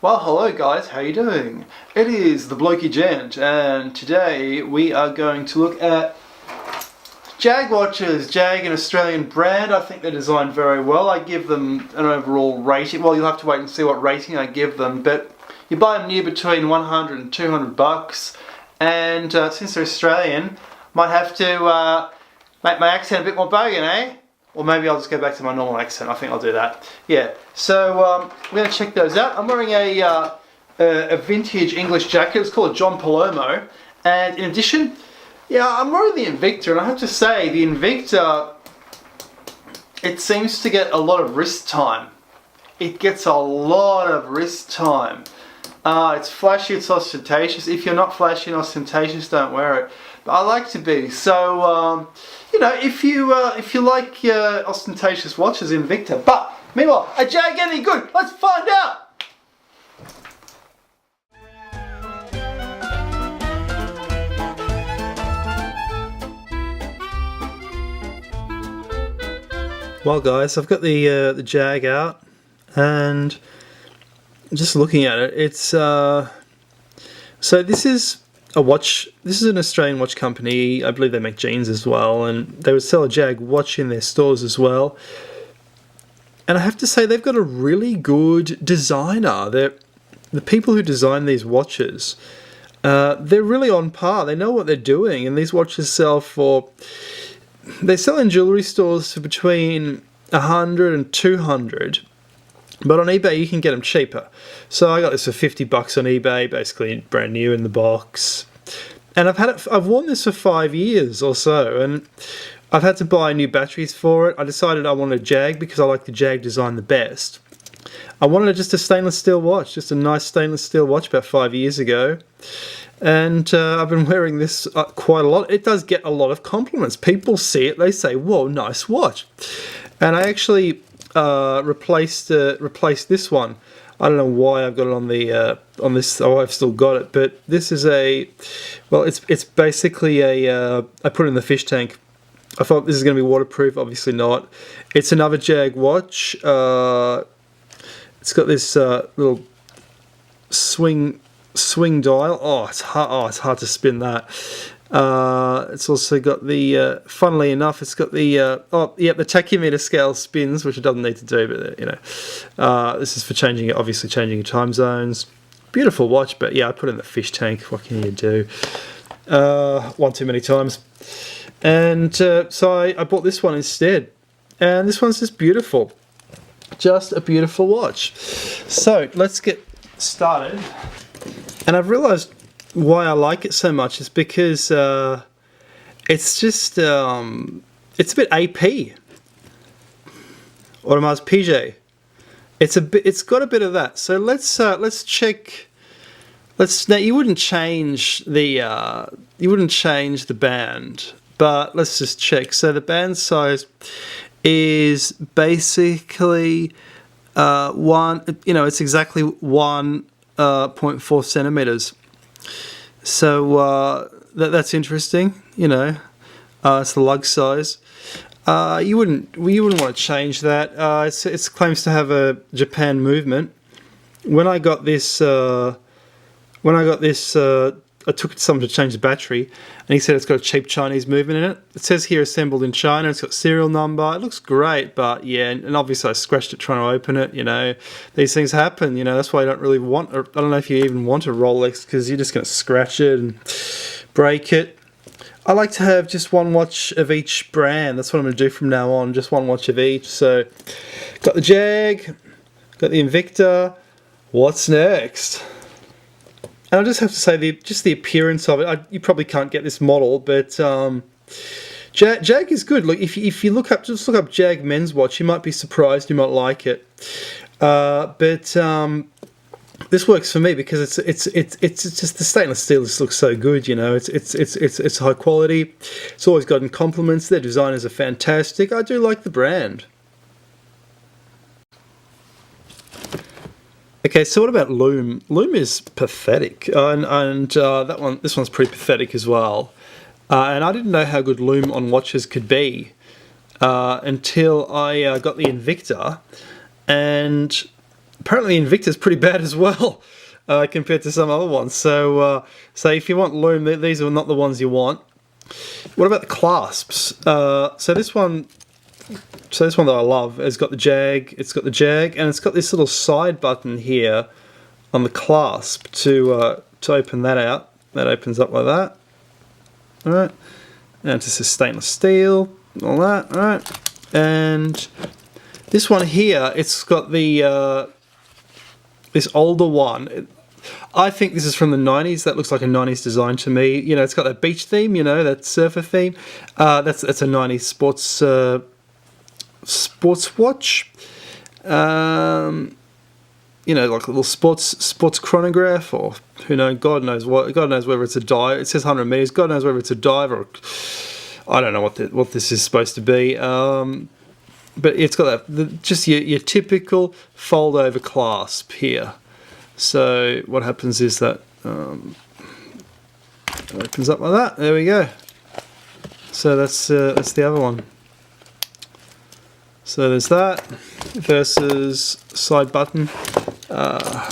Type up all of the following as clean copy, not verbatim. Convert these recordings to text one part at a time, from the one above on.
Well, hello guys, how you doing? It is the Blokey Gent, and today we are going to look at JAG watches. JAG, an Australian brand. I think they're designed very well. I give them an overall rating. Well, you'll have to wait and see what rating I give them, but you buy them new between 100 and 200 bucks, and since they're Australian, might have to make my accent a bit more bogan, eh? Or maybe I'll just go back to my normal accent. I think I'll do that. Yeah, so we're going to check those out. I'm wearing a vintage English jacket. It's called a John Palomo. And in addition, yeah, I'm wearing the Invicta. And I have to say, the Invicta, it seems to get a lot of wrist time. It gets a lot of wrist time. It's flashy, it's ostentatious. If you're not flashy and ostentatious, don't wear it. But I like to be. So, you know, if you like ostentatious watches, Invicta. But meanwhile, a JAG any good? Let's find out. Well, guys, I've got the JAG out, and just looking at it, it's so this is a watch. This is an Australian watch company. I believe they make jeans as well, and they would sell a JAG watch in their stores as well. And I have to say, they've got a really good designer. The people who design these watches, they're really on par. They know what they're doing, and these watches sell for. They sell in jewellery stores for between 100 and 200. But on eBay you can get them cheaper. So I got this for 50 bucks on eBay, basically brand new in the box. And I've worn this for 5 years or so, and I've had to buy new batteries for it. I decided I wanted a JAG because I like the JAG design the best. I wanted just a stainless steel watch, just a nice stainless steel watch about 5 years ago. And I've been wearing this quite a lot. It does get a lot of compliments. People see it, they say, "Whoa, nice watch." And I actually replaced this one. I don't know why I've got it on this. Oh, I've still got it, but this is it's basically I put it in the fish tank. I thought this is going to be waterproof. Obviously not. It's another JAG watch. It's got this little swing dial. Oh, it's hard to spin that. It's also got the, funnily enough, it's got the, the tachymeter scale spins, which it doesn't need to do, but, you know, this is for changing your time zones. Beautiful watch, but yeah, I put it in the fish tank. What can you do? One too many times. And so I bought this one instead. And this one's just beautiful. Just a beautiful watch. So let's get started. And I've realised why I like it so much is because it's just it's a bit AP, Audemars Piguet. It's got a bit of that. So let's check. Now you wouldn't change the band, but let's just check. So the band size is basically it's exactly 1.4 centimeters. So that's interesting, you know. It's the lug size. You wouldn't want to change that. It claims to have a Japan movement. When I got this, I took it to someone to change the battery, and he said it's got a cheap Chinese movement in it. It says here assembled in China. It's got serial number. It looks great, but yeah, and obviously I scratched it trying to open it. You know, these things happen. You know, that's why I don't really want. I don't know if you even want a Rolex because you're just going to scratch it and break it. I like to have just one watch of each brand. That's what I'm going to do from now on. Just one watch of each. So, got the JAG, got the Invicta. What's next? And I just have to say, the appearance of it. You probably can't get this model, but JAG is good. Look, if you just look up JAG men's watch, you might be surprised. You might like it, but this works for me because it's just the stainless steel just looks so good. You know, it's high quality. It's always gotten compliments. Their designers are fantastic. I do like the brand. Okay, so what about Loom? Loom is pathetic, and this one's pretty pathetic as well. And I didn't know how good Loom on watches could be until I got the Invicta, and apparently Invicta's pretty bad as well, compared to some other ones. So if you want Loom, these are not the ones you want. What about the clasps? So this one that I love has got the JAG. It's got the JAG, and it's got this little side button here on the clasp to open that out. That opens up like that. All right, and it's just stainless steel, all that. All right, and this one here, it's got the this older one. I think this is from the 90s. That looks like a 90s design to me. You know, it's got that beach theme, you know, that surfer theme. That's a 90s sports watch. You know, like a little sports chronograph, or who knows, God knows whether it's a dive. It says 100 meters. God knows whether it's a dive, or I don't know what this is supposed to be. But it's got that just your typical fold over clasp here. So what happens is that it opens up like that. There we go. So that's the other one. So there's that versus side button.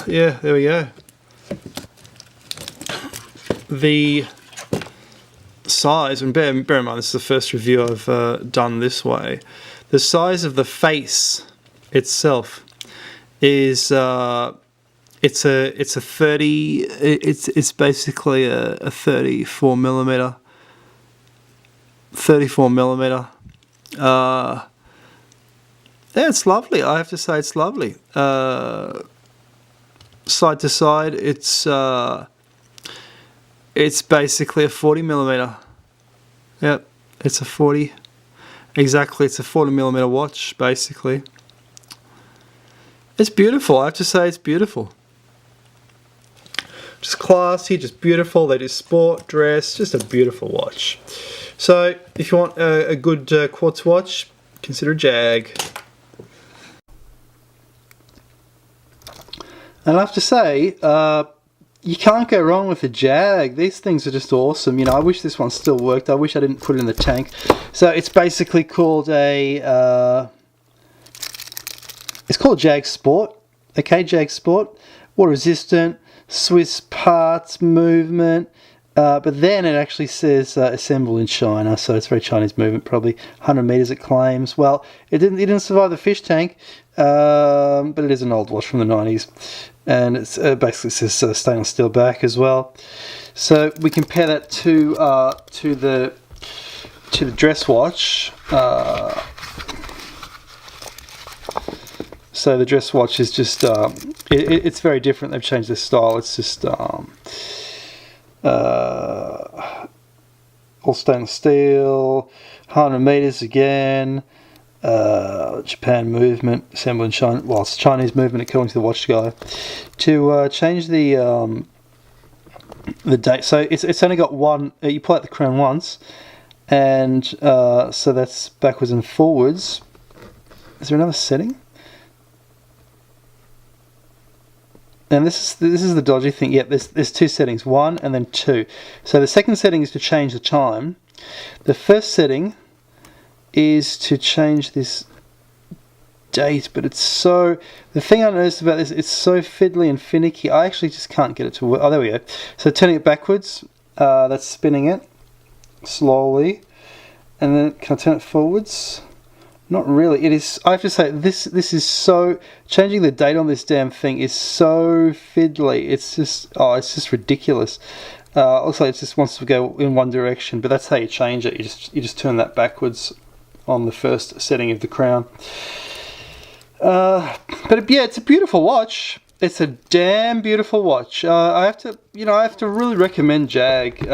Yeah, there we go. The size, and bear in mind this is the first review I've done this way. The size of the face itself is it's basically a 34 millimeter. Yeah, it's lovely. I have to say it's lovely. Side to side, it's basically a 40 millimeter. Yep, it's a 40. Exactly, it's a 40 millimeter watch, basically. It's beautiful. I have to say, it's beautiful. Just classy, just beautiful. They do sport, dress, just a beautiful watch. So, if you want a good quartz watch, consider JAG. And I have to say, you can't go wrong with a JAG. These things are just awesome. You know, I wish this one still worked. I wish I didn't put it in the tank. So it's basically called a it's called JAG Sport. Okay, JAG Sport, water resistant, Swiss parts movement. But then it actually says assembled in China, so it's very Chinese movement. Probably 100 meters it claims. Well, it didn't survive the fish tank, but it is an old watch from the 90s, and it's basically says stainless steel back as well. So we compare that to the dress watch. So the dress watch is just it's very different. They've changed the style. It's just all stainless steel, 100 meters again, Japan movement, assembled in China. Well, it's Chinese movement according to the watch guy. To change the date, so it's only got one. You pull out the crown once, and so that's backwards and forwards. Is there another setting? And this is the dodgy thing. Yep, there's two settings, 1 and then 2. So the second setting is to change the time. The first setting is to change this date, but it's so... The thing I noticed about this, it's so fiddly and finicky. I actually just can't get it to work. Oh, there we go. So turning it backwards, that's spinning it slowly. And then can I turn it forwards? Not really. It is. I have to say, this is so... Changing the date on this damn thing is so fiddly. It's just ridiculous. Looks like it just wants to go in one direction, but that's how you change it. You just turn that backwards on the first setting of the crown. But yeah, it's a beautiful watch. It's a damn beautiful watch. I have to really recommend JAG.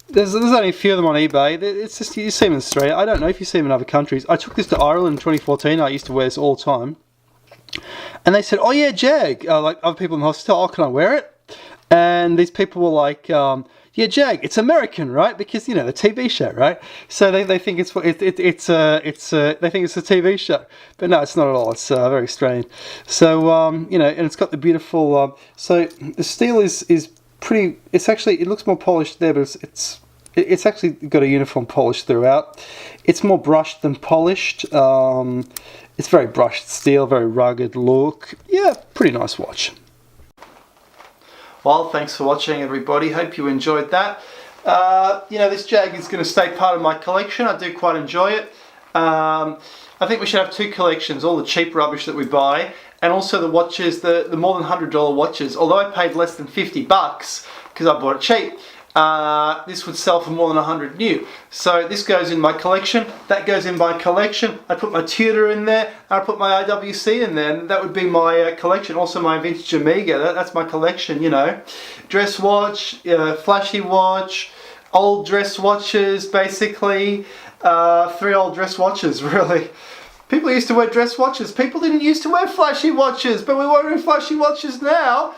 There's only a few of them on eBay. It's just, you see them in Australia. I don't know if you see them in other countries. I took this to Ireland in 2014. I used to wear this all the time. And they said, oh yeah, JAG. Like other people in the hospital, oh, can I wear it? And these people were like, yeah, JAG, it's American, right? Because, you know, the TV show, right? So they think they think it's a TV show. But no, it's not at all. It's very strange. So, you know, and it's got the beautiful... so the steel is pretty... It's actually... It looks more polished there, but it's actually got a uniform polish throughout. It's more brushed than polished. It's very brushed steel, very rugged look. Yeah, pretty pretty nice watch. Well, thanks for watching, everybody. Hope you enjoyed that. You know, this Jag is going to stay part of my collection. I do quite enjoy it. I think we should have two collections, all the cheap rubbish that we buy, and also the watches, the more than $100 watches. Although I paid less than 50 bucks because I bought it cheap, this would sell for more than 100 new. So this goes in my collection, that goes in my collection. I put my Tudor in there, and I put my IWC in there, and that would be my collection. Also my vintage Amiga, that's my collection, you know. Dress watch, flashy watch, old dress watches, basically. 3 old dress watches, really. People used to wear dress watches. People didn't used to wear flashy watches, but we're wearing flashy watches now.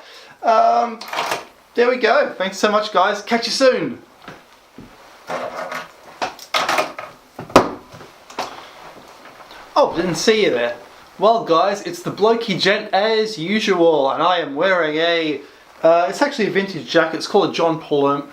There we go. Thanks so much, guys. Catch you soon. Oh, didn't see you there. Well, guys, it's the Blokey Gent as usual, and I am wearing a... it's actually a vintage jacket. It's called a John Paul Loom.